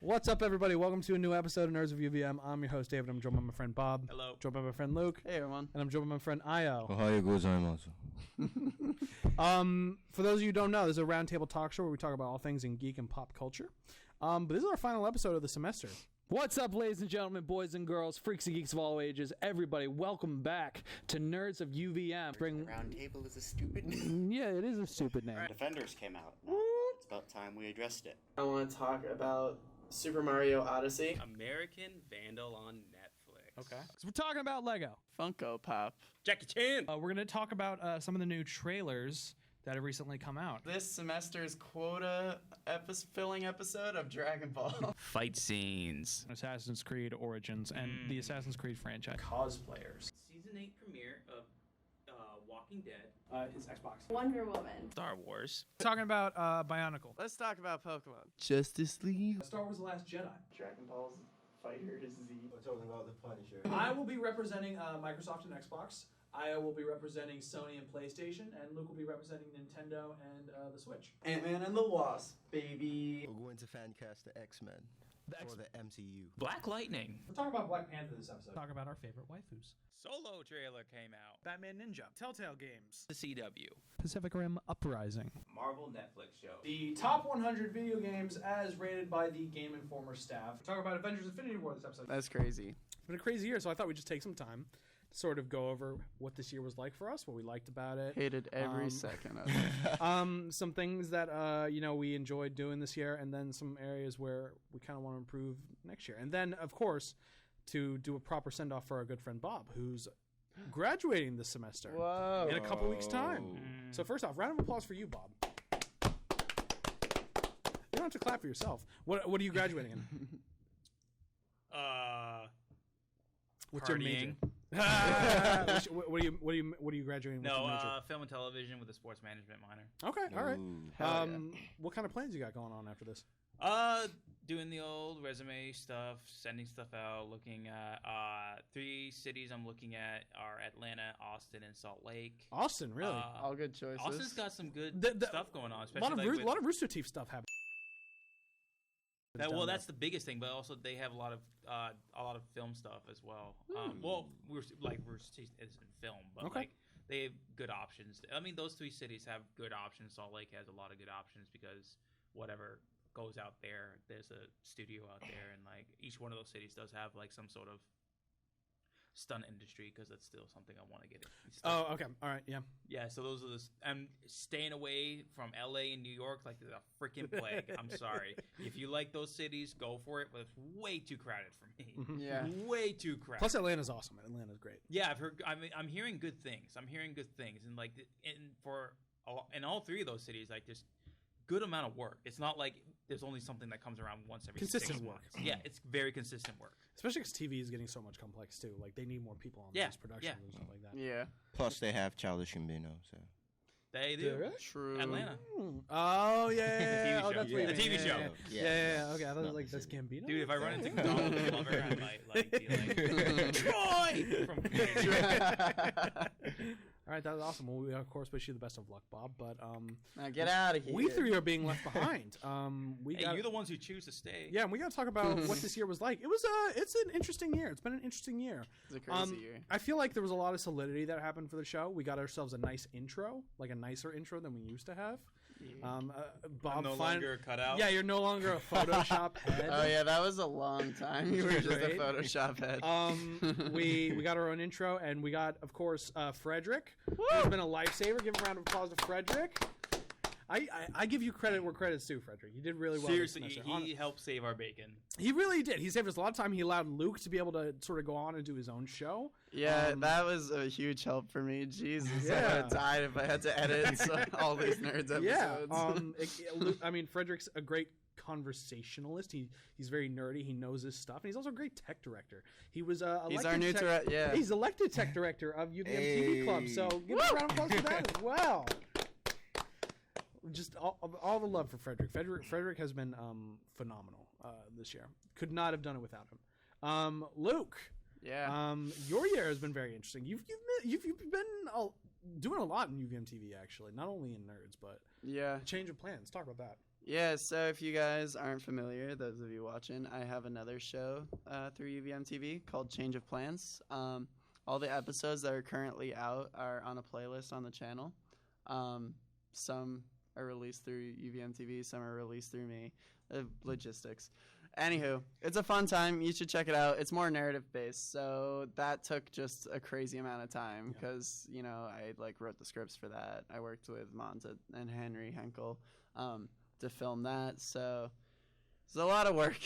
What's up, everybody? Welcome to a new episode of Nerds of UVM. I'm your host, David. I'm joined by my friend Bob. Hello. Joined by my friend Luke. Hey, everyone. And I'm joined by my friend Io. Ohayou gozaimasu. For those of you who don't know, this is a roundtable talk show where we talk about all things in geek and pop culture. But this is our final episode of the semester. What's up, ladies and gentlemen, boys and girls, freaks and geeks of all ages, everybody, welcome back to Nerds of UVM. Roundtable is a stupid name. Yeah, it is a stupid name. Defenders came out. It's about time we addressed it. I want to talk about Super Mario Odyssey. American Vandal on Netflix. Okay. So we're talking about Lego. Funko Pop. Jackie Chan. We're going to talk about some of the new trailers that have recently come out. This semester's quota filling episode of Dragon Ball. Fight scenes. Assassin's Creed Origins and the Assassin's Creed franchise. Cosplayers. Season 8 premiere of Walking Dead. It's Xbox. Wonder Woman. Star Wars. Talking about Bionicle. Let's talk about Pokemon. Justice League. Star Wars The Last Jedi. Dragon Ball's Fighters Z. We're talking about the Punisher. I will be representing Microsoft and Xbox. Io will be representing Sony and PlayStation, and Luke will be representing Nintendo and the Switch. Ant-Man and the Wasp, baby. We're going to fan cast the X-Men for the MCU. Black Lightning. We're talking about Black Panther this episode. Talk about our favorite waifus. Solo trailer came out. Batman Ninja. Telltale Games. The CW. Pacific Rim Uprising. Marvel Netflix show. The top 100 video games as rated by the Game Informer staff. We're talking about Avengers Infinity War this episode. That's crazy. It's been a crazy year, so I thought we'd just take some time to sort of go over what this year was like for us, what we liked about it. Hated every second of it. Some things that we enjoyed doing this year, and then some areas where we kind of want to improve next year. And then, of course, to do a proper send-off for our good friend Bob, who's graduating this semester. Whoa. In a couple weeks' time. So first off, round of applause for you, Bob. You don't have to clap for yourself. What are you graduating in? What's your major? what are you graduating with? No, film and television with a sports management minor. Okay, all right. Hell What kind of plans you got going on after this? Doing the old resume stuff, sending stuff out, looking at 3 cities I'm looking at are Atlanta, Austin, and Salt Lake. Austin, really? All good choices. Austin's got some good stuff going on, a especially lot of Rooster Teeth stuff happening. That's the biggest thing, but also they have a lot of film stuff as well. Rooster Teeth isn't film, but Okay. they have good options. I mean, those 3 cities have good options. Salt Lake has a lot of good options because whatever goes out there, there's a studio out there, and each one of those cities does have some sort of stunt industry because that's still something I want to get into. Oh, okay. All right, yeah. Yeah, so those are I'm staying away from LA and New York like there's a freaking plague. I'm sorry. If you like those cities, go for it, but it's way too crowded for me. Yeah. Way too crowded. Plus, Atlanta's awesome. Atlanta's great. Yeah, I've heard. I'm hearing good things. And in all 3 of those cities, there's good amount of work. It's not like there's only something that comes around once every 6 months. Yeah, it's very consistent work. Especially because TV is getting so much complex too. They need more people on these productions and stuff like that. Yeah. Plus, they have Childish Gambino, so. They do. True. Atlanta. Oh yeah. TV show. That's what you The mean. TV show. Yeah. Okay, I thought it was that's Gambino. Dude, if I run into Donald Glover, I might be like Troy from. All right, that was awesome. Well, we of course wish you the best of luck, Bob. But Now get out of here. we 3 are being left behind. You're the ones who choose to stay. Yeah, and we got to talk about what this year was like. It's an interesting year. It's been an interesting year. It's a crazy year. I feel like there was a lot of solidity that happened for the show. We got ourselves a nice intro, a nicer intro than we used to have. Bob, I'm no longer cut out. Yeah, you're no longer a Photoshop head. Oh yeah, that was a long time. You were just a Photoshop head. We got our own intro, and we got, of course, Frederick, who's been a lifesaver. Give a round of applause to Frederick. I give you credit where credit's due, Frederick. You did really well. Seriously, he helped save our bacon. He really did. He saved us a lot of time. He allowed Luke to be able to sort of go on and do his own show. Yeah, that was a huge help for me. Jesus, Yeah. I would have died if I had to edit all these Nerds episodes. Yeah. Frederick's a great conversationalist. He's very nerdy. He knows his stuff, and he's also a great tech director. He was he's our new director. He's elected tech director of UVMtv Club. So give him a round of applause for that as well. Just all the love for Frederick. Frederick has been phenomenal this year. Could not have done it without him. Luke. Yeah. Your year has been very interesting. You've been doing a lot in UVMtv actually, not only in Nerds, but yeah. change of plans. Talk about that. Yeah, so if you guys aren't familiar, those of you watching, I have another show through UVMtv called Change of Plans. All the episodes that are currently out are on a playlist on the channel. Some are released through UVMtv, some are released through me. Logistics. Anywho, it's a fun time. You should check it out. It's more narrative based, so that took just a crazy amount of time because I wrote the scripts for that. I worked with Monza and Henry Henkel to film that, so it's a lot of work.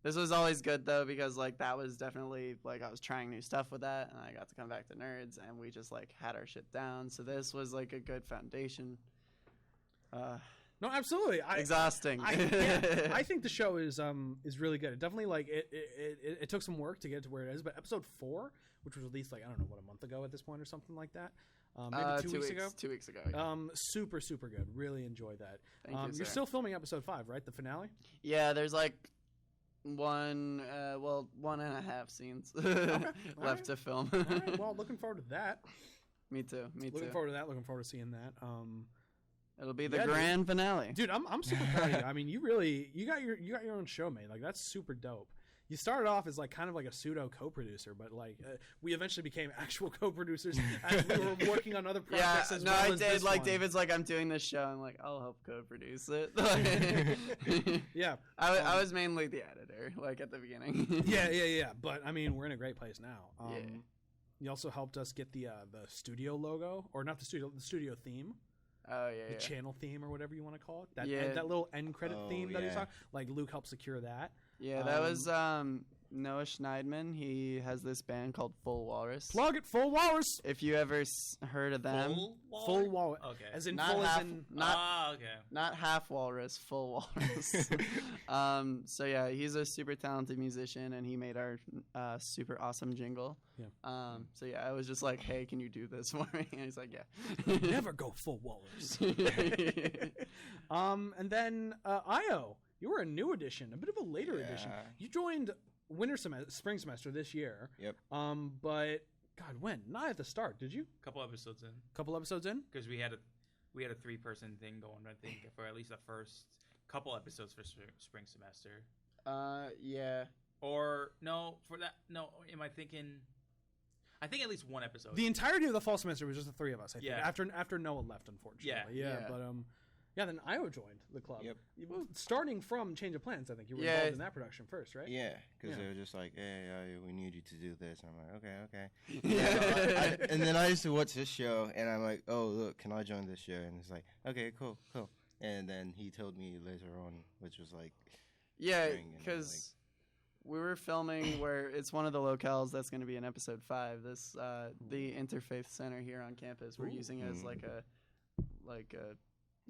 This was always good though because that was definitely I was trying new stuff with that, and I got to come back to Nerds, and we just had our shit down. So this was a good foundation. No, absolutely. Exhausting. I think the show is really good. It definitely it took some work to get to where it is, but episode 4, which was released I don't know a month ago at this point or something like that. Maybe 2 weeks ago. 2 weeks ago. Yeah. Super good. Really enjoyed that. Thank you, you're sir. still filming episode 5, right? The finale. Yeah, there's 1.5 scenes left to film. All right. Well, looking forward to that. Me too. Looking forward to that. Looking forward to seeing that. It'll be the grand finale. Dude, I'm super proud of you. I mean, you got your own show made. That's super dope. You started off as kind of a pseudo co-producer, but we eventually became actual co-producers as we were working on other projects. As well I as did. This one. David's I'm doing this show. I'm I'll help co-produce it. Yeah, I was mainly the editor, at the beginning. yeah. But I mean, we're in a great place now. Yeah. You also helped us get the studio logo, or not the studio theme. Oh yeah, the channel theme or whatever you want to call it. That Yeah. that little end credit theme that he's yeah. talking. Luke helped secure that. Yeah, that was Noah Schneidman. He has this band called Full Walrus. Plug it, Full Walrus. If you ever heard of them, Full Walrus. Okay. As in Not full, half- as in okay. not half walrus, full walrus. So yeah, he's a super talented musician, and he made our super awesome jingle. Yeah. So yeah, I was just hey, can you do this for me? And he's like, yeah. never go Full Walrus. And then Io, you were a new edition, a bit of a later edition. You joined spring semester this year. Yep. But God, when? Not at the start, did you? Couple episodes in. Couple episodes in? Because we had a 3-person thing going, I think, for at least the first couple episodes for spring semester. Yeah. Or no, for that no. Am I thinking? I think at least one episode. The entirety of the fall semester was just the three of us. I think. Yeah. After Noah left, unfortunately. Yeah. But then Io joined the club. Yep. Starting from Change of Plans, I think you were Yeah. involved in that production first, right? Yeah, because Yeah. they were just hey, we need you to do this. I'm okay. Yeah. And then I used to watch this show, and I'm like, oh, look, can I join this show? And it's okay, cool. And then he told me later on, which was Yeah, spring, and I'm because we were filming where it's one of the locales that's going to be in episode 5. This the Interfaith Center here on campus. We're using it as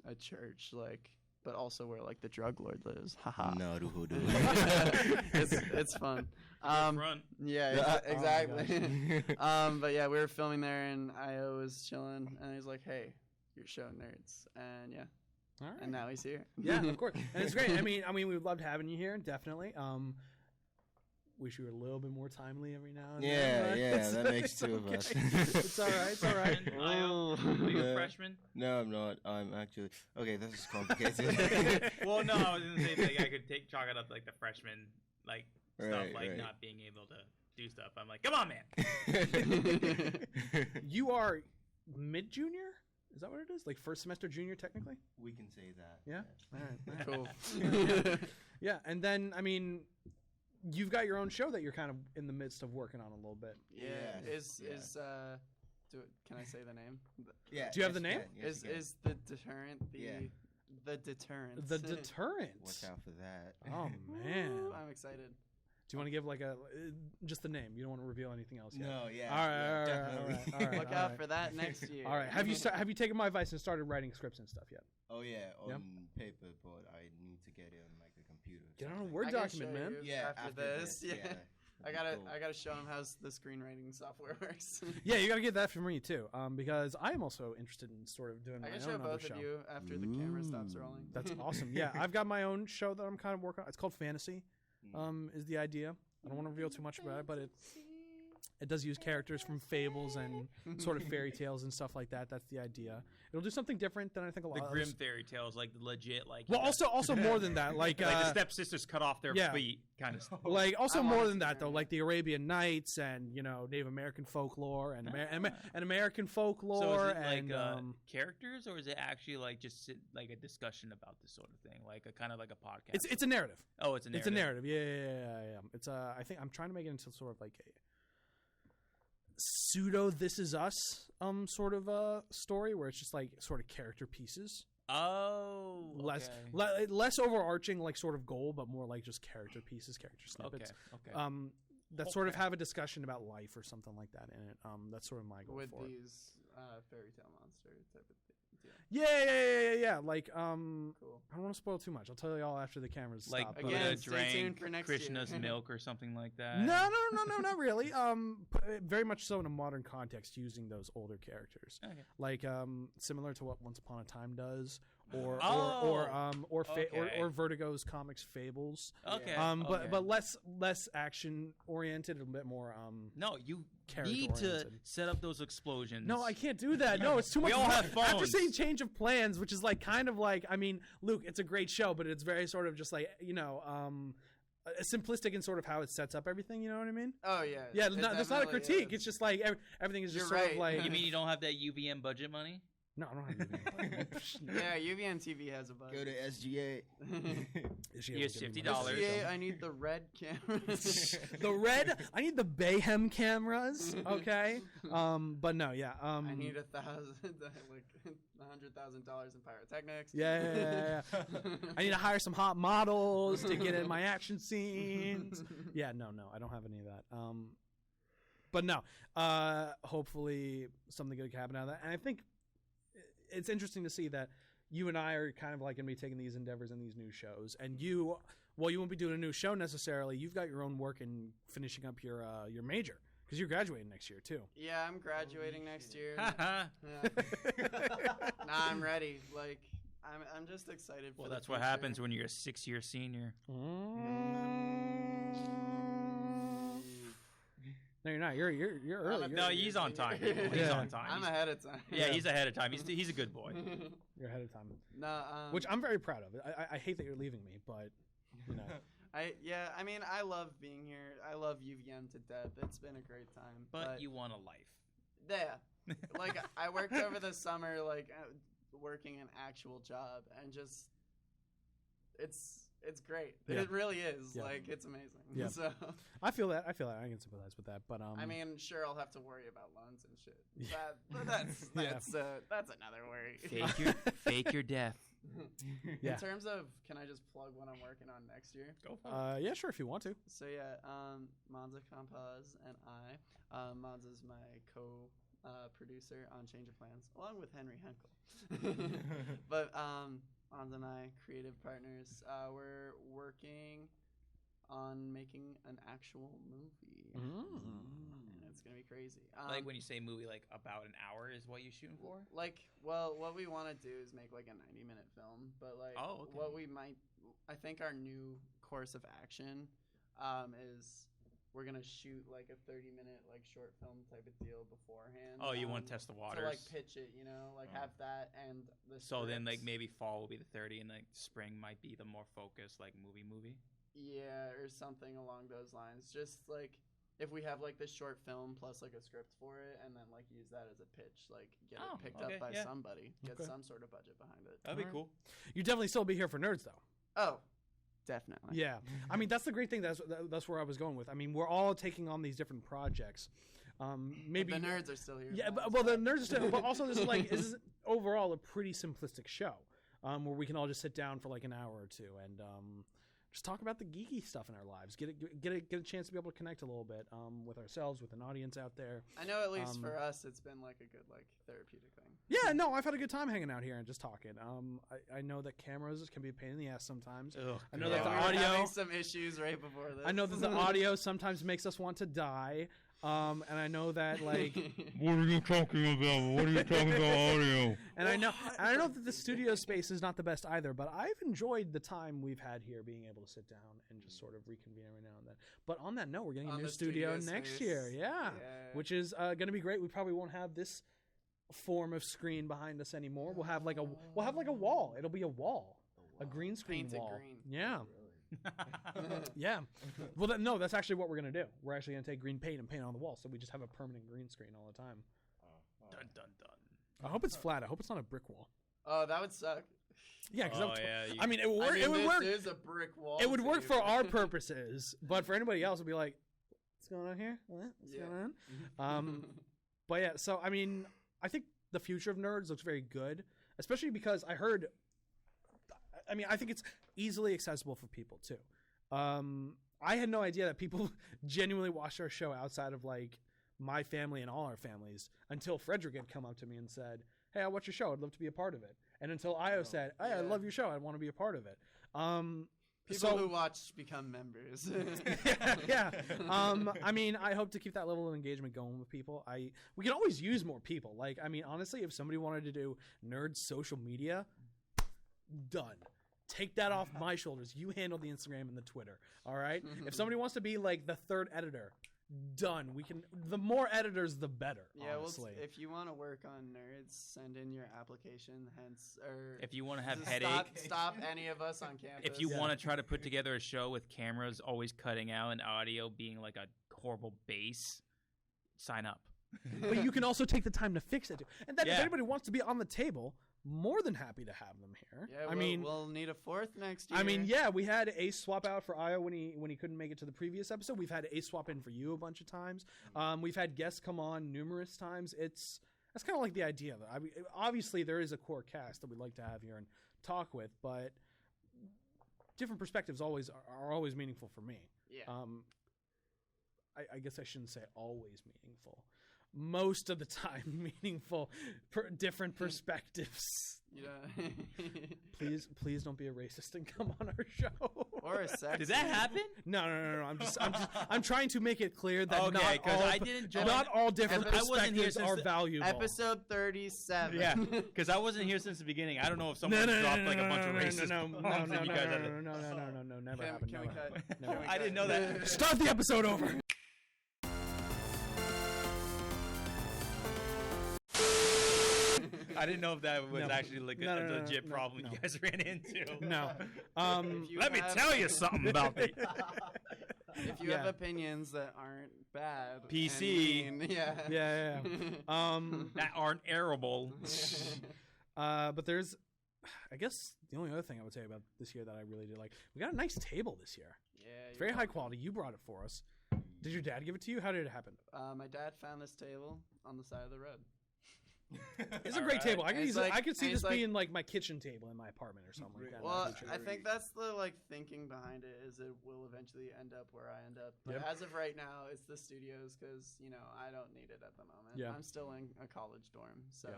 a church, but also where the drug lord lives. Haha. Naruhodo. It's fun. Front. Yeah, Oh my exactly. But yeah, we were filming there, and Io was chilling, and he's like, "Hey, you're showing Nerds," and yeah. All right. And now he's here. Yeah, of course, and it's great. I mean, we loved having you here, definitely. Wish you were a little bit more timely every now and then. Yeah, that makes two of us. It's all right. It's all right. And Io, are you a Yeah. freshman? No, I'm not. I'm actually this is complicated. Well, no, I was gonna say I could chalk it up the freshman stuff, Right. not being able to do stuff. I'm come on, man. You are mid-junior? Is that what it is? First semester junior, technically? We can say that. Yeah? All right. Cool. Yeah, and then, I mean, you've got your own show that you're kind of in the midst of working on a little bit. Yeah. Can I say the name? Yeah. Do you have the name? Is the deterrent the deterrent? The Deterrent. Watch out for that. Oh, man. I'm excited. Do you want to give just the name? You don't want to reveal anything else yet? No, yeah. All right, yeah, all right, definitely. all right. Look out for that next year. All right. Have you taken my advice and started writing scripts and stuff yet? Oh yeah, on Yeah. paper, but I need to get it on a computer. or Get on a something. Word I gotta document, show man. you Yeah, after this. Yeah. I That'd be gotta cool. show him how the screenwriting software works. Yeah, you got to get that from me too, because I am also interested in sort of doing I my can own show other both show. of you after the camera stops rolling. That's awesome. Yeah, I've got my own show that I'm kind of working on. It's called Fantasy. Is the idea. I don't want to reveal too much about it, but It does use characters from fables and sort of fairy tales and stuff like that. That's the idea. It'll do something different than I think a lot The of grim others. fairy tales, like the legit, like Well, also more than that, like the stepsisters cut off their yeah. feet, kind of stuff. like also I more wanna than see that though, that. like the Arabian Nights and Native American folklore and American folklore So is it like and characters, or is it actually like just like a discussion about this sort of thing, like a kind of like a podcast? it's a narrative. Oh, it's a narrative. It's a narrative. Yeah. It's I think I'm trying to make it into sort of like a pseudo This Is Us sort of a story where it's just like sort of character pieces. Oh, okay. Less overarching like sort of goal, but more like just character pieces, character snippets. Okay. That sort of have a discussion about life or something like that in it. That's sort of my goal with for it. these fairy tale monster type of thing. Yeah. Like, Cool. I don't want to spoil too much. I'll tell you all after the cameras Like stop. Again, Buddha stay tuned drank for next Krishna's year. milk or something like that. No, not really. Very much so in a modern context, using those older characters, Okay. like similar to what Once Upon a Time does, or Okay. Vertigo's comics Fables. Okay. But less action oriented, a bit more No, you character need to oriented. set up those explosions. No, I can't do that. No, it's too much. We all work. have After phones. saying Change of Plans, which is like kind of like, I mean, Luke, it's a great show, but it's very sort of just like simplistic in sort of how it sets up everything. You know what I mean? Oh yeah. Yeah, it there's not a definitely critique. is. It's just like everything is just You're sort of right. like. You mean you don't have that UVM budget money? No, I don't have anything. Yeah, UVMtv has a budget. Go to SGA. Is she Here's able to give me $50. money? SGA, I need the red cameras. The red. I need the Bayhem cameras. Okay. But no, yeah. I need $100,000 in pyrotechnics. Yeah. I need to hire some hot models to get in my action scenes. Yeah, no, I don't have any of that. But no, hopefully something good can happen out of that. And I think it's interesting to see that you and I are kind of like going to be taking these endeavors and these new shows. And you won't be doing a new show necessarily. You've got your own work and finishing up your major because you're graduating next year too. Yeah, I'm graduating next year. Haha. Yeah. Nah, I'm ready. Like, I'm just excited for Well, the that's what future. happens when you're a 6-year senior. No, you're not. You're early. I'm a No, big he's year on time. senior. He's Yeah. on time. I'm ahead of time. Yeah, he's ahead of time. He's a good boy. You're ahead of time, No, which I'm very proud of. I hate that you're leaving me, but you know. I mean, I love being here. I love UVM to death. It's been a great time. But you want a life. Yeah. Like, I worked over the summer, like, working an actual job, and just, it's great. Yeah. It really is. Yeah. Like, it's amazing. Yeah. So, I feel that. I can sympathize with that. But I mean, sure, I'll have to worry about loans and shit. Yeah. That's another worry. Fake your death. Yeah. In terms of, can I just plug what I'm working on next year? Go for it. Yeah, sure, if you want to. So yeah, Monza Compaz and I. Monza's my co-producer on Change of Plans, along with Henry Henkel. But Monza and I, creative partners, we're working on making an actual movie. And it's gonna be crazy. Like when you say movie, like about an hour is what you're shooting for? Like, well, what we want to do is make like a 90-minute film, but like, Oh, okay. what we might, I think our new course of action is we're gonna shoot like a 30-minute like short film type of deal beforehand. Oh, you want to test the waters? to like pitch it, you know, like have that and the. So then, like scripts. maybe fall will be the 30, and like spring might be the more focused, like movie. Yeah, or something along those lines. Just like if we have like this short film plus like a script for it, and then like use that as a pitch, like get Oh, it picked okay, up by yeah. somebody, get Okay. some sort of budget behind it. That'd be Alright. cool. You definitely still be here for Nerds, though. Oh, definitely. Yeah, I mean that's the great thing. That's where I was going with. I mean, we're all taking on these different projects. Maybe the nerds are still here. Yeah, now, well, so- the Nerds are still. But also, this is overall a pretty simplistic show, where we can all just sit down for like an hour or two and just talk about the geeky stuff in our lives. Get a chance to be able to connect a little bit with ourselves, with an audience out there. I know at least for us, it's been like a good like therapeutic thing. Yeah, no, I've had a good time hanging out here and just talking. I know that cameras can be a pain in the ass sometimes. I know that Yeah, the we were audio. having some issues right before this. I know that the audio sometimes makes us want to die. And I know that like What are you talking about? What are you talking about audio? and I know that the studio space is not the best either, but I've enjoyed the time we've had here being able to sit down and just sort of reconvene every now and then. But on that note, we're getting a new studio next year. Yeah. Which is going to be great. We probably won't have this form of screen behind us anymore. We'll have like a wall. It'll be a wall. A green screen Painted wall. green. Yeah. Yeah. Well, no, that's actually what we're going to do. We're actually going to take green paint and paint it on the wall, so we just have a permanent green screen all the time. Dun dun dun. I hope it's flat. I hope it's not a brick wall. Oh, that would suck. Yeah, because yeah, I mean, it would work. It would work. This is a brick wall. It would work too. for our purposes, but for anybody else, it'd be like, "What's going on here? What's going on?" But yeah, so I mean, I think the future of nerds looks very good, especially because I heard. I mean, I think it's easily accessible for people too. I had no idea that people genuinely watched our show outside of like my family and all our families until Frederick had come up to me and said, "Hey, I watch your show. I'd love to be a part of it." And until Io said, "Hey, I love your show. I want to be a part of it." People who watch become members. Yeah. I mean, I hope to keep that level of engagement going with people. We can always use more people. Like, I mean, honestly, if somebody wanted to do Nerds social media, done. Take that off my shoulders. You handle the Instagram and the Twitter. All right. If somebody wants to be like the third editor, done. We can. The more editors, the better. Yeah. Honestly. Well, if you want to work on Nerds, send in your application. Hence, or If you want to have just headache, stop any of us on campus. if you want to try to put together a show with cameras always cutting out and audio being like a horrible bass, sign up. But you can also take the time to fix it too. And then if Yeah. anybody wants to be on the table, more than happy to have them here. Yeah. I mean, we'll need a fourth next year. I mean, yeah, we had Ace swap out for Io when he couldn't make it to the previous episode. We've had Ace swap in for you a bunch of times. We've had guests come on numerous times. That's kind of like the idea. I mean, obviously, there is a core cast that we'd like to have here and talk with, but different perspectives are always meaningful for me. Yeah. I guess I shouldn't say always meaningful. Most of the time, meaningful, different perspectives. Yeah. Please don't be a racist and come on our show. Or a sexist. Did that happen? No. I'm trying to make it clear that Okay, 'cause I didn't join- not all different I wasn't here perspectives since are the- valuable. Episode 37. Yeah, because I wasn't here since the beginning. I don't know if someone dropped like a bunch of racist bombs and you guys had to... No, never happened. Can we cut? Never Can we I didn't know cut? that. Start the episode over. I didn't know if that was No. actually like a No, legit problem no. you guys ran into. No. If you Let me have- tell you something about the If you have opinions that aren't bad, PC. and mean, yeah, Yeah. that aren't arable. But there's, I guess, the only other thing I would say about this year that I really did like, we got a nice table this year. yeah, It's very high quality. You brought it for us. Did your dad give it to you? How did it happen? My dad found this table on the side of the road. It's a great Alright. table. I could And it's easily, like- I could see and this it's like- being like my kitchen table in my apartment or something like that. in the Well, future. I think that's the thinking behind it is it will eventually end up where I end up. But Yep. as of right now, it's the studios because I don't need it at the moment. Yeah. I'm still in a college dorm, so Yeah.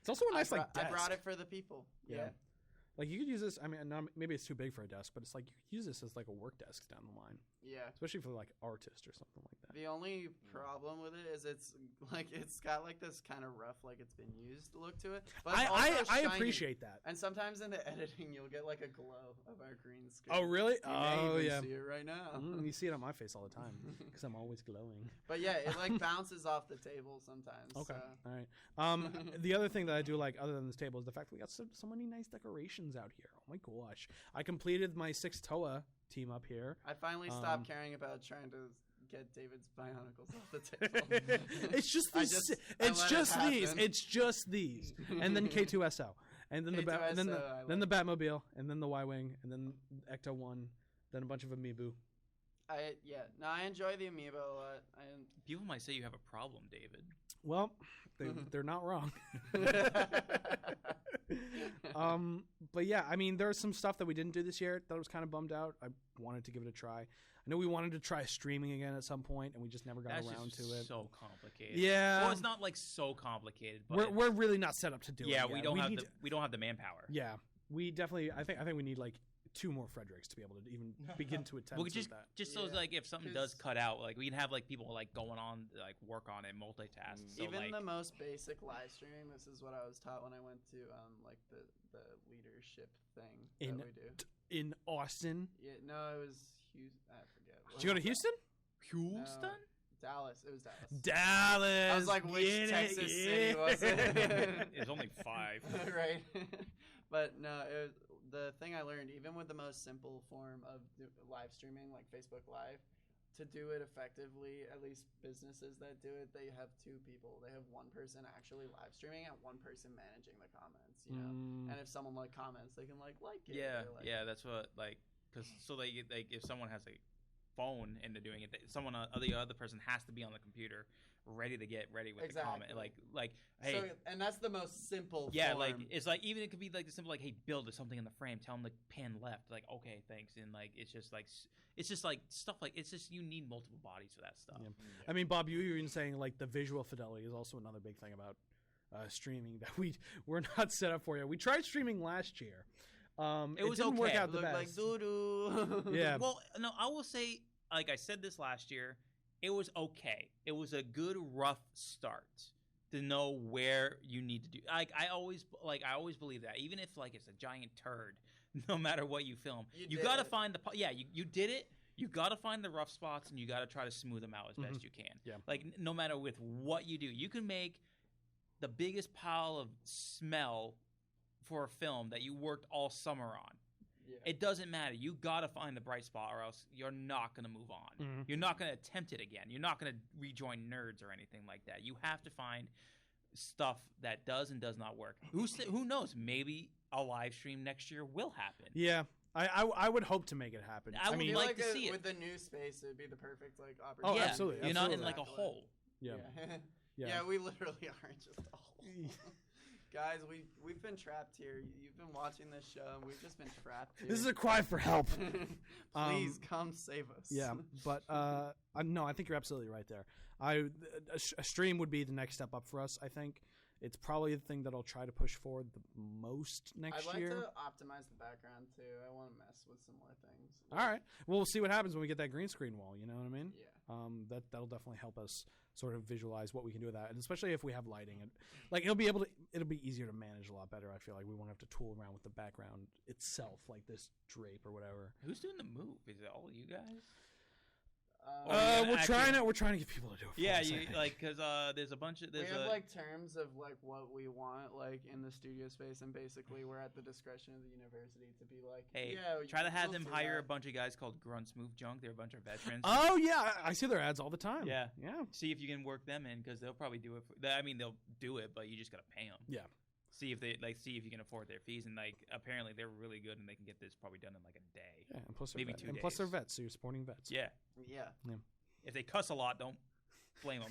It's also a nice like desk. I brought it for the people. Yeah. Like you could use this. I mean, maybe it's too big for a desk, but it's like you could use this as like a work desk down the line, Yeah. especially for like artists or something like that. The only problem with it is it's got like this kind of rough, like it's been used look to it. But it's also I shiny. appreciate that. And sometimes in the editing, you'll get like a glow of our green screen. Oh really? You may Oh even yeah. see it right now. You see it on my face all the time because I'm always glowing. But yeah, it like bounces off the table sometimes. Okay. So. All right. The other thing that I do like, other than this table, is the fact that we got so many nice decorations out here. Oh my gosh! I completed my 6 Toa team up here. I finally stopped caring about trying to get David's bionicles off the table. It's just I these. just- I It's let it just these. happen. It's just these. And then K2SO, and then K2SO, then I the Batmobile, and then the Y-wing, and then Ecto 1, then a bunch of Amiibo. I enjoy the amiibo a lot. People might say you have a problem, David. Well, they're not wrong. But yeah, I mean, there's some stuff that we didn't do this year that I was kind of bummed out. I wanted to give it a try. I know we wanted to try streaming again at some point, and we just never got That's around just to it. so complicated. Yeah. Well, it's not like so complicated, but We're really not set up to do it. yeah, yet. we don't have the manpower. Yeah, we definitely. I think we need like 2 more Fredericks to be able to even begin to attempt that. Just so like if something does cut out, like we can have like people like going on like work on it, multitask. So, even like, the most basic live streaming, this is what I was taught when I went to like the leadership thing that we do in Austin. Yeah, no, it was Houston. I forget. Did you go to Houston? Houston? No, Dallas. It was Dallas. Dallas. I was like, which Texas city was it? It's only 5. Right. But no, the thing I learned, even with the most simple form of live streaming, like Facebook Live, to do it effectively, at least businesses that do it, they have 2 people. They have 1 person actually live streaming and 1 person managing the comments, you know? And if someone comments, they can like it. Yeah, or, yeah, that's what because like if someone has a phone into doing it, someone the other person has to be on the computer ready to get ready with the comment, like hey, so, and that's the most simple yeah form. like it's like even it could be like the simple like hey, build something in the frame, tell them to pan left, like okay thanks, and like it's just like stuff like it's just you need multiple bodies for that stuff. I mean, Bob, you were even saying like the visual fidelity is also another big thing about streaming that we're not set up for yet. We tried streaming last year. It was didn't okay. work out It the looked best. like doo-doo. Yeah. Well, no, I will say, like I said this last year, it was okay. It was a good rough start to know where you need to do. I always believe that even if like it's a giant turd, no matter what you film, you got to find you did it. You got to find the rough spots and you got to try to smooth them out as best you can. Yeah. Like no matter with what you do, you can make the biggest pile of smell for a film that you worked all summer on. Yeah. It doesn't matter. You got to find the bright spot or else you're not going to move on. You're not going to attempt it again. You're not going to rejoin Nerds or anything like that. You have to find stuff that does and does not work. Who knows? Maybe a live stream next year will happen. Yeah. I would hope to make it happen. I mean, like to see it. With the new space, it'd be the perfect opportunity. Oh, yeah, absolutely. You're not in like a hole. Yeah. Yeah, we literally aren't just a hole. Guys, we've been trapped here. You've been watching this show, and we've just been trapped here. This is a cry for help. Please come save us. Yeah, but no, I think you're absolutely right there. A stream would be the next step up for us. I think it's probably the thing that I'll try to push forward the most next year. I'd like to optimize the background too. I want to mess with some more things. All right. Well, we'll see what happens when we get that green screen wall. You know what I mean? Yeah. That'll definitely help us sort of visualize what we can do with that, and especially if we have lighting, and like it'll be easier to manage a lot better. I feel like we won't have to tool around with the background itself, like this drape or whatever. Who's doing the move? Is it all you guys? We're trying to get people to do it. Yeah, because there's a bunch of we have like terms of like what we want like in the studio space, and basically we're at the discretion of the university to be like, hey, yeah, try to have them hire a bunch of guys called Grunts Move Junk. They're a bunch of veterans. Oh yeah, I see their ads all the time. Yeah. See if you can work them in because they'll probably do it. They'll do it, but you just gotta pay them. Yeah. See if you can afford their fees, and like apparently they're really good, and they can get this probably done in like a day. Yeah, and plus maybe 2 days. Plus they're vets, so you're supporting vets. Yeah. If they cuss a lot, don't blame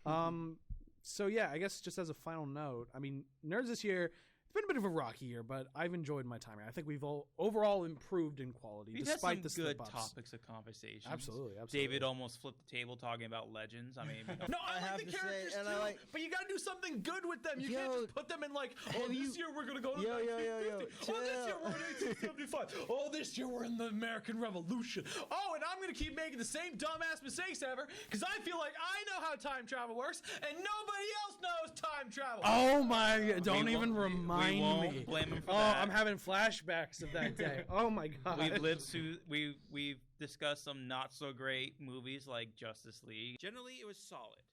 them. So yeah, I guess just as a final note, I mean, Nerds this year, it's been a bit of a rocky year, but I've enjoyed my time here. I think we've overall improved in quality, despite the good slip-ups. topics of conversation. Absolutely. David almost flipped the table talking about legends. I mean, no, I like the characters too, but you gotta do something good with them. You can't just put them in like, this year we're gonna go to 1950. Oh, this year we're in 1875. Oh, this year we're in the American Revolution. Oh, and I'm gonna keep making the same dumbass mistakes ever because I feel like I know how time travel works and nobody else knows time travel. Oh my! Don't even remind we won't me. Blame him for that. I'm having flashbacks of that day. Oh my god! We've lived through. We've discussed some not so great movies like Justice League. Generally, it was solid.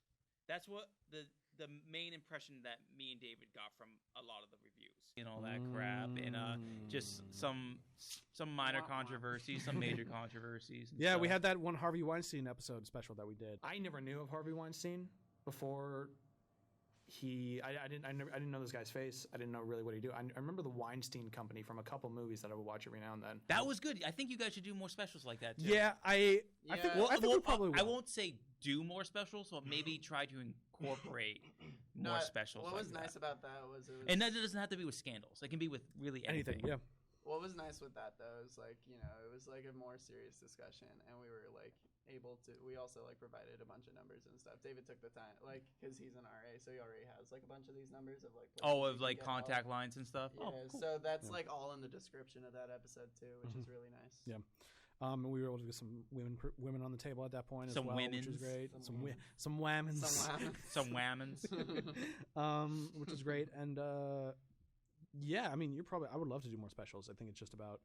That's what the main impression that me and David got from a lot of the reviews. And all that crap, and just some minor controversies, some major controversies. Yeah, stuff. we had that one Harvey Weinstein episode special that we did. I never knew of Harvey Weinstein before. I didn't know this guy's face. I didn't know really what he do. I remember the Weinstein Company from a couple movies that I would watch every now and then. That was good. I think you guys should do more specials like that too. Yeah, I think we probably will. I won't say do more specials, but maybe try to incorporate more specials. What like was nice about that was and that doesn't have to be with scandals. It can be with really anything. Yeah. What was nice with that though is like, you know, it was like a more serious discussion, and we were like able to. We also like provided a bunch of numbers and stuff. David took the time, like, because he's an RA, so he already has like a bunch of these numbers of like. Of like contact lines and stuff. Yeah, cool. so that's like all in the description of that episode too, which is really nice. Yeah. And we were able to get some women on the table at that point as well, which was great. Some whammons. Some whammons. Which is great. And yeah, I mean, I would love to do more specials. I think it's just about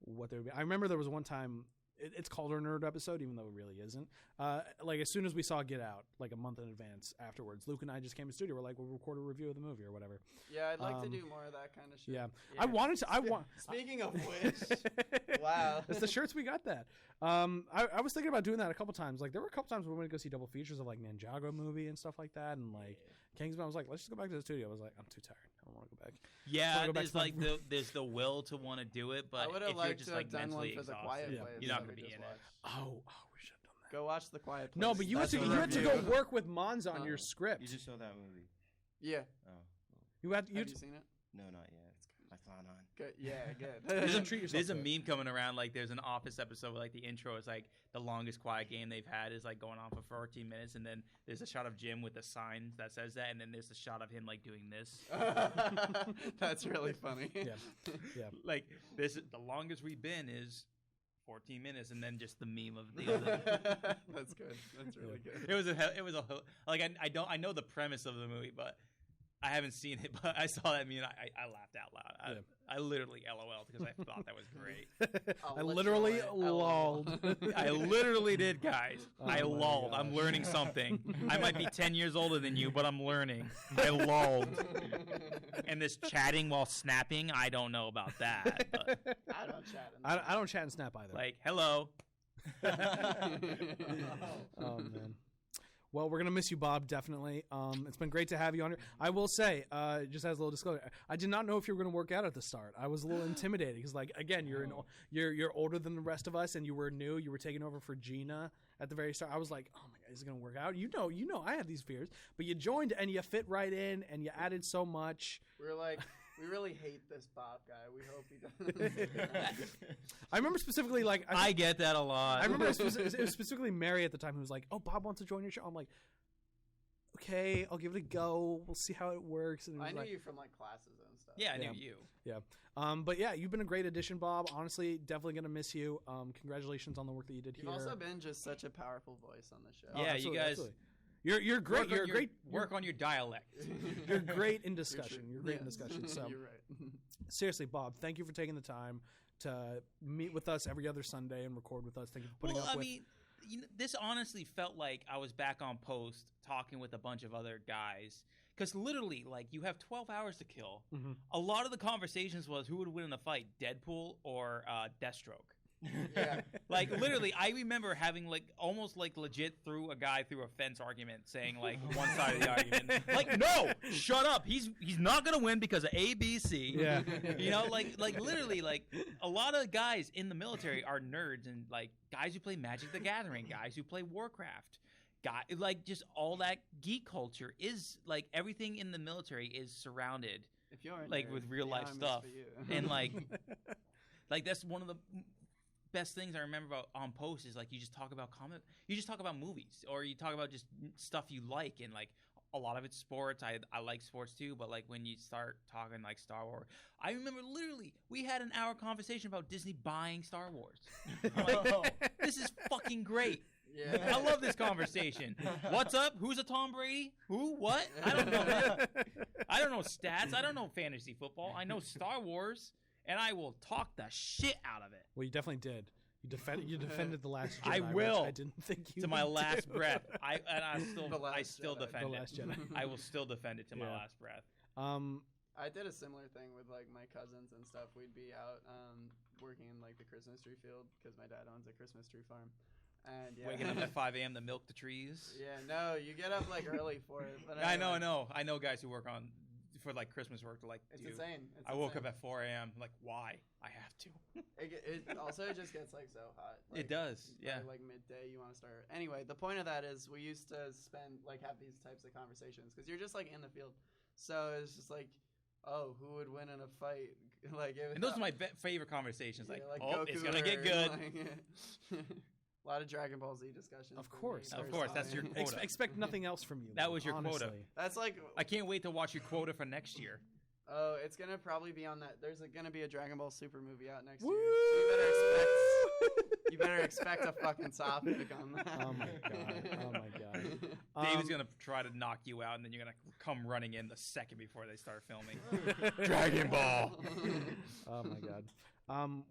what there would be. I remember there was one time, it's called our nerd episode, even though it really isn't. Like, as soon as we saw Get Out, like a month in advance afterwards, Luke and I just came to the studio. We're like, we'll record a review of the movie or whatever. Yeah, I'd like to do more of that kind of shit. Yeah. I wanted to. Speaking of which, wow. It's the shirts we got that. I was thinking about doing that a couple times. Like, there were a couple times when we went to go see double features of, like, Ninjago movie and stuff like that. And, like, Kingsman, I was like, let's just go back to the studio. I was like, I'm too tired. I don't want to go back. Yeah, there's the will to want to do it, but if you're just, like, mentally exhausted, you're not going to be in it. Oh, we should have done that. Go watch The Quiet Place. No, but you had to go work with Mons on your script. You just saw that movie. Yeah. Oh. Have you seen it? No, not yet. I plan on. Good. Yeah, good. There's a meme coming around, like there's an Office episode where, like, the intro is like the longest quiet game they've had is like going on for 14 minutes, and then there's a shot of Jim with a sign that says that, and then there's a shot of him like doing this. That's really funny. Yeah. Like, this is the longest we've been is 14 minutes, and then just the meme of the other. That's good. That's really good. It was a like I know the premise of the movie, but I haven't seen it, but I saw that meme and I laughed out loud. I literally LOL'd because I thought that was great. I literally lolled. I literally did, guys. I lolled. I'm learning something. I might be 10 years older than you, but I'm learning. I lolled. And this chatting while snapping, I don't know about that. But I don't chat. I don't chat and snap either. Like, hello. Oh, man. Well, we're going to miss you, Bob, definitely. It's been great to have you on here. I will say, just as a little disclosure, I did not know if you were going to work out at the start. I was a little intimidated because, like, again, you're older than the rest of us, and you were new. You were taking over for Gina at the very start. I was like, oh, my God, is it going to work out? You know, I have these fears. But you joined, and you fit right in, and you added so much. We're like... We really hate this Bob guy. We hope he doesn't. I remember specifically, like... I get that a lot. I remember it was specifically Mary at the time who was like, oh, Bob wants to join your show. I'm like, okay, I'll give it a go. We'll see how it works. And I knew you from, like, classes and stuff. Yeah, I knew you. Yeah. But, yeah, you've been a great addition, Bob. Honestly, definitely going to miss you. Congratulations on the work that you did here. You've also been just such a powerful voice on the show. Yeah, you guys... Absolutely. You're great. You're great. Work on your dialect. You're great in discussion. You're great in discussion. So you're right. Seriously, Bob, thank you for taking the time to meet with us every other Sunday and record with us. Thank you for putting up with. I mean, this honestly felt like I was back on post talking with a bunch of other guys. Because literally, like, you have 12 hours to kill. Mm-hmm. A lot of the conversations was who would win in the fight, Deadpool or Deathstroke. Yeah. Like, literally, I remember having, like, almost, like, legit through a guy through a fence argument saying, like, one side of the argument. Like, no! Shut up! He's not gonna win because of A, B, C. Yeah. You know, like literally, like, a lot of guys in the military are nerds and, like, guys who play Magic the Gathering, guys who play Warcraft. Like, just all that geek culture is, like, everything in the military is surrounded, if you're like, with real-life stuff. And, like, that's one of the... best things I remember about on post is like you just talk about movies, or you talk about just stuff you like, and like a lot of it's sports. I like sports too, but like when you start talking like Star Wars, I remember literally we had an hour conversation about Disney buying Star Wars. Like, this is fucking great. Yeah. I love this conversation. What's up? Who's a Tom Brady? Who? What? I don't know that. I don't know stats. I don't know fantasy football. I know Star Wars. And I will talk the shit out of it. Well, you definitely did. You defended the Last Jedi. I will. I didn't think you to my last do. breath. I still defend the it. Last Jedi. I will still defend it to my last breath. I did a similar thing with like my cousins and stuff. We'd be out working in like the Christmas tree field because my dad owns a Christmas tree farm. And waking up at 5 a.m. to milk the trees. Yeah, no, you get up like early for it. But I know. I know guys who work for like Christmas work. Like, it's insane. I woke up at 4 a.m. Like, why? I have to. It also just gets like so hot. Like, it does. Yeah. Like midday, you want to start. Anyway, the point of that is we used to have these types of conversations because you're just like in the field. So it's just like oh, who would win in a fight? Like, and those are my favorite conversations. Like, like oh, Goku it's gonna get good. A lot of Dragon Ball Z discussions. Of course. That's your quota. Expect nothing else from you. That was your honestly. quota. That's like I can't wait to watch your quota for next year. Oh, it's gonna probably be on that. There's gonna be a Dragon Ball Super movie out next Woo! year. So you better expect a fucking topic on that. Oh my god! Oh my god! Dave's gonna try to knock you out, and then you're gonna come running in the second before they start filming. Dragon Ball. Oh my god.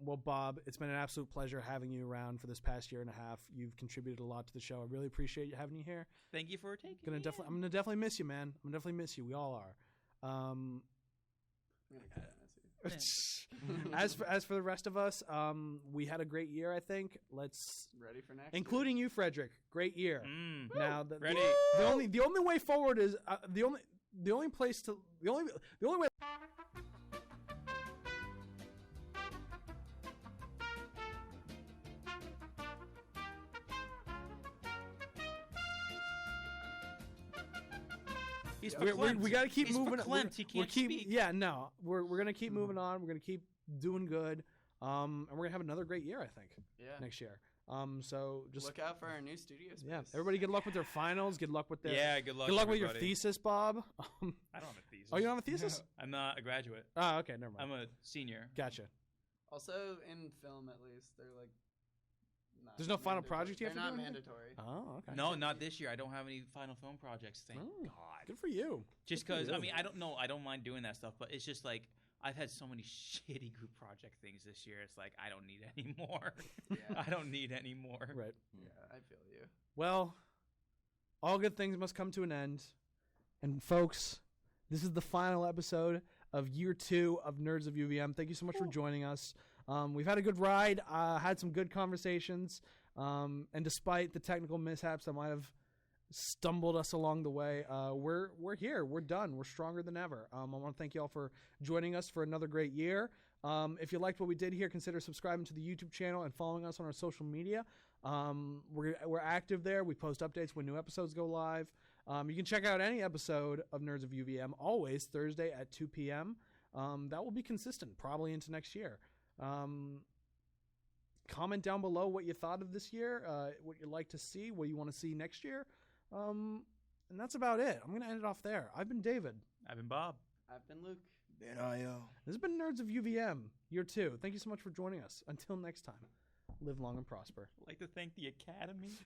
Well, Bob, it's been an absolute pleasure having you around for this past year and a half. You've contributed a lot to the show. I really appreciate having you here. Thank you for taking. I'm gonna definitely miss you, man. I'm gonna definitely miss you. We all are. As for the rest of us, we had a great year. I think. Let's ready for next, including you, Frederick. Great year. Now, ready. The only way forward is the only way. He's verklempt. We got to keep He's moving. verklempt. He can't speak. Yeah, no, we're gonna keep moving on. We're gonna keep doing good. And we're gonna have another great year, I think. Yeah. Next year. So just look out for our new studio space. Yeah, everybody, good luck with their finals. Good luck with their good luck. Good luck with everybody. your thesis, Bob. I don't have a thesis. Oh, you don't have a thesis? I'm not a graduate. Oh, okay, never mind. I'm a senior. Gotcha. Also, in film, at least, they're like. There's no final project you have They're to do? not mandatory. Oh, okay. No, not this year. I don't have any final film projects. Thank God. Good for you. Just Good for because, you. I mean, I don't know. I don't mind doing that stuff, but it's just like I've had so many shitty group project things this year. It's like I don't need any more. Yeah. I don't need any more. Right. Yeah, I feel you. Well, all good things must come to an end. And folks, this is the final episode of year 2 of Nerds of UVM. Thank you so much for joining us. We've had a good ride, had some good conversations, and despite the technical mishaps that might have stumbled us along the way, we're here. We're done. We're stronger than ever. I want to thank you all for joining us for another great year. If you liked what we did here, consider subscribing to the YouTube channel and following us on our social media. We're active there. We post updates when new episodes go live. You can check out any episode of Nerds of UVM always Thursday at 2 p.m. That will be consistent probably into next year. Comment down below what you thought of this year, what you'd like to see, what you want to see next year. And that's about it. I'm going to end it off there. I've been David. I've been Bob. I've been Luke. Ben Io. This has been Nerds of UVM, year 2. Thank you so much for joining us. Until next time, live long and prosper. I'd like to thank the Academy.